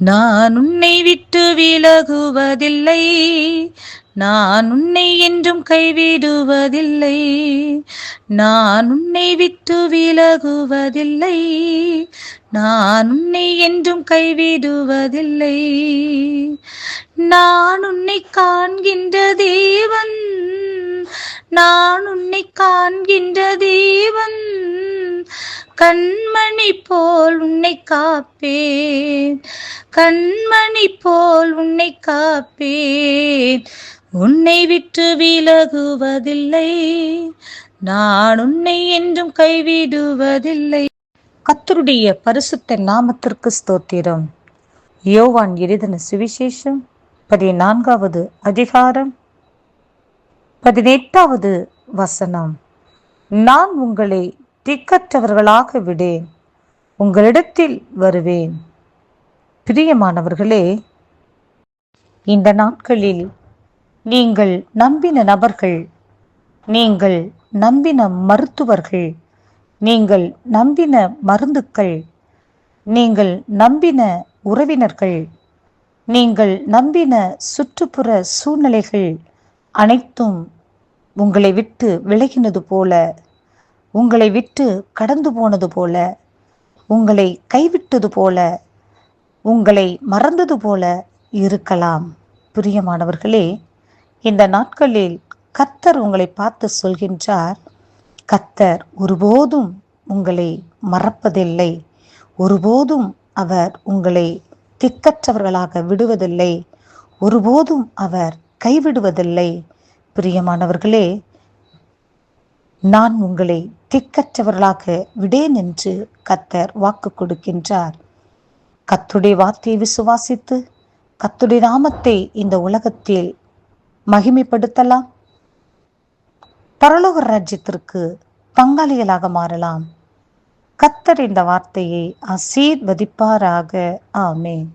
நான் உன்னை விட்டு விலகுவதில்லை, நான் உன்னை என்றும் கைவிடுவதில்லை. நான் உன்னை விட்டு விலகுவதில்லை, நான் உன்னை என்றும் கைவிடுவதில்லை. நான் உன்னை காண்கின்ற தேவன், நான் உன்னை காண்கின்ற தேவன். கண்மணி போல் உன்னை காப்பேன், கண்மணி போல் உன்னை காப்பேன். உன்னை விட்டு விலகுவதில்லை, நான் உன்னை என்றும் கைவிடுவதில்லை. கர்த்தருடைய பரிசுத்த நாமத்திற்கு ஸ்தோத்திரம். யோவான் எழுதின சுவிசேஷம் 14வது அதிகாரம் 18வது வசனம். நான் உங்களை திக்கற்றவர்களாக விடேன், உங்களிடத்தில் வருவேன். பிரியமானவர்களே, இந்த நாட்களில் நீங்கள் நம்பின நபர்கள், நீங்கள் நம்பின மருத்துவர்கள், நீங்கள் நம்பின மருந்துக்கள், நீங்கள் நம்பின உறவினர்கள், நீங்கள் நம்பின சுற்றுப்புற சூழ்நிலைகள் அனைத்தும் உங்களை விட்டு விலகினது போல, உங்களை விட்டு கடந்து போனது போல, உங்களை கைவிட்டது போல, உங்களை மறந்தது போல இருக்கலாம். பிரியமானவர்களே, இந்த நாட்களில் கர்த்தர் உங்களை பார்த்து சொல்கின்றார், கர்த்தர் ஒருபோதும் உங்களை மறப்பதில்லை, ஒருபோதும் அவர் உங்களை திக்கற்றவர்களாக விடுவதில்லை, ஒருபோதும் அவர் கைவிடுவதில்லை. பிரியமானவர்களே, நான் உங்களை திக்கற்றவர்களாக விடேன் என்று கர்த்தர் வாக்கு கொடுக்கின்றார். கர்த்தருடைய வார்த்தையை விசுவாசித்து கர்த்தருடைய நாமத்தை இந்த உலகத்தில் மகிமைப்படுத்தலாம், பரலோக ராஜ்யத்திற்கு பங்காளிகளாக மாறலாம். கர்த்தர் இந்த வார்த்தையை ஆசீர்வதிப்பாராக. ஆமென்.